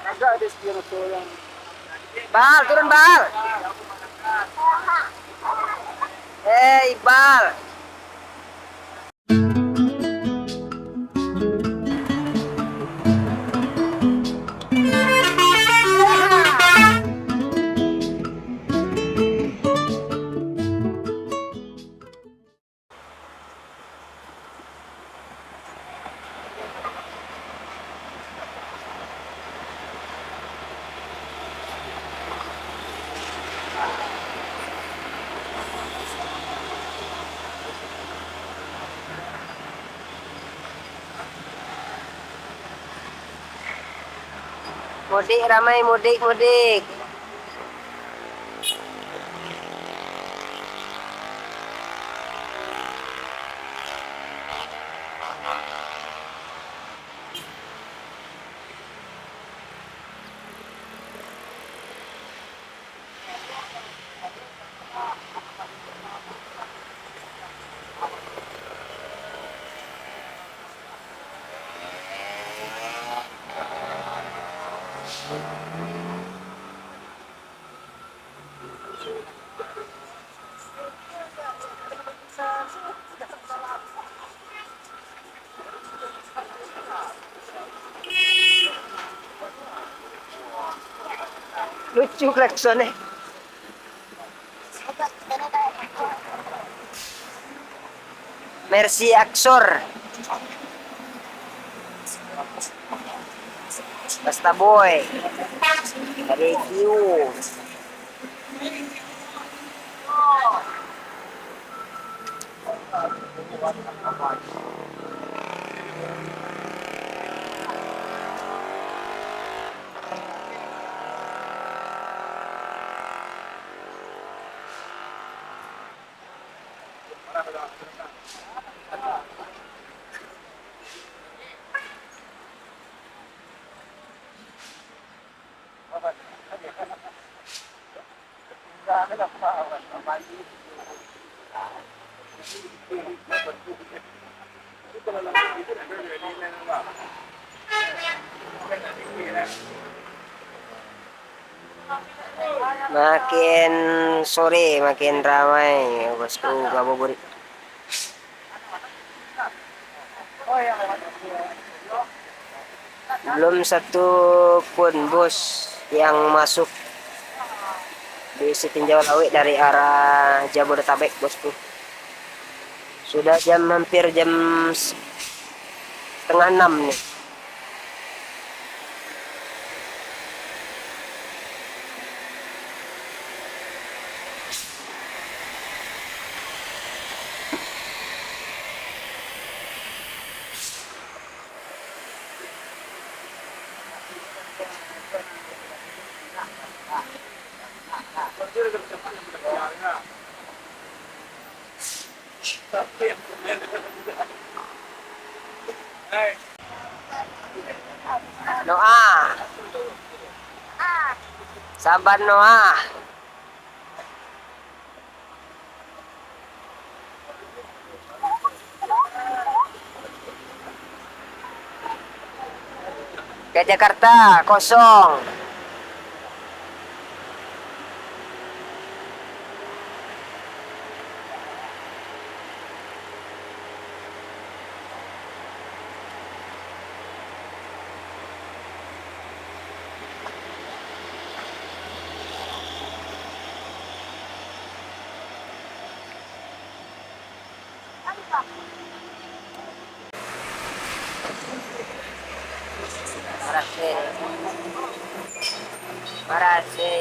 Enggak ada spiritual yang Bal, turun Bal. Bal. Mudik ramai, mudik, mudik. Lucu klaksonnya. Mercy Aksor. Basta boy. Review. Makin sore makin ramai bosku ngabuburit. Belum satu pun bus yang masuk di Sitinjau Lawi dari arah Jabodetabek bosku. Sudah hampir jam setengah 6 nih. Noah, sabar Noah. Ke Jakarta kosong. Marase.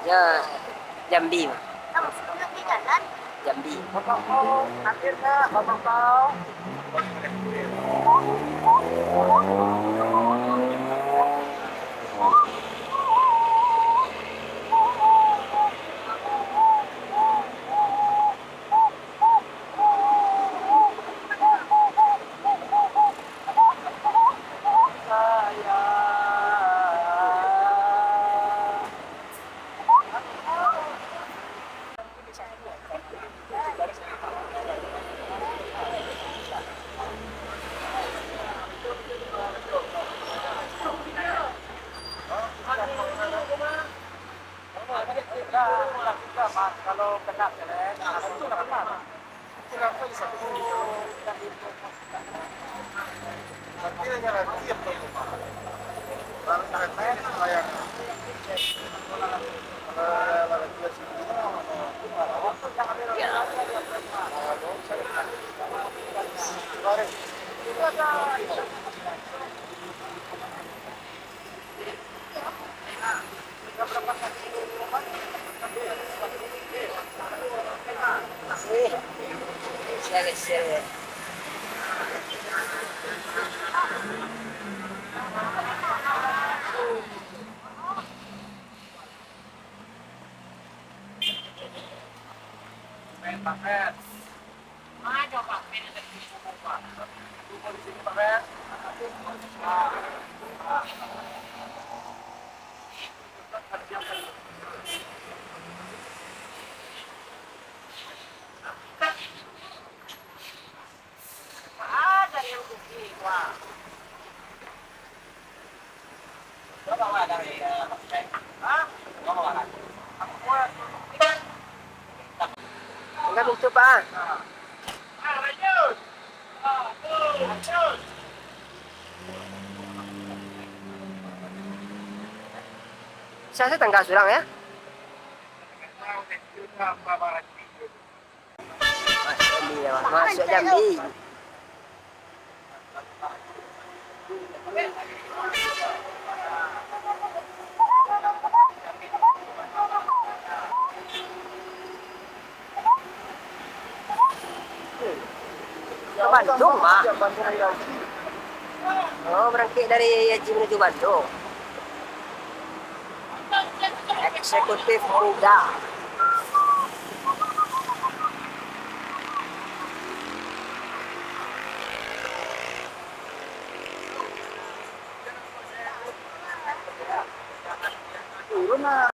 Ya, Jambi, Mas. Kamu sebelum di jalan? Jambi. Hampir ke Bapak kau. Kalau kena keren, itu apa? Kenapa bisa begini? Artinya garansi apa itu, Pak? Barang garansi layak. Siya. Enggak itu, Pak. Saya tanggal surang ya. Masuk Jambi. Ke Bandung, Pak. Oh, berangkat dari Haji menuju Bandung. Eksekutif muda. Turun lah.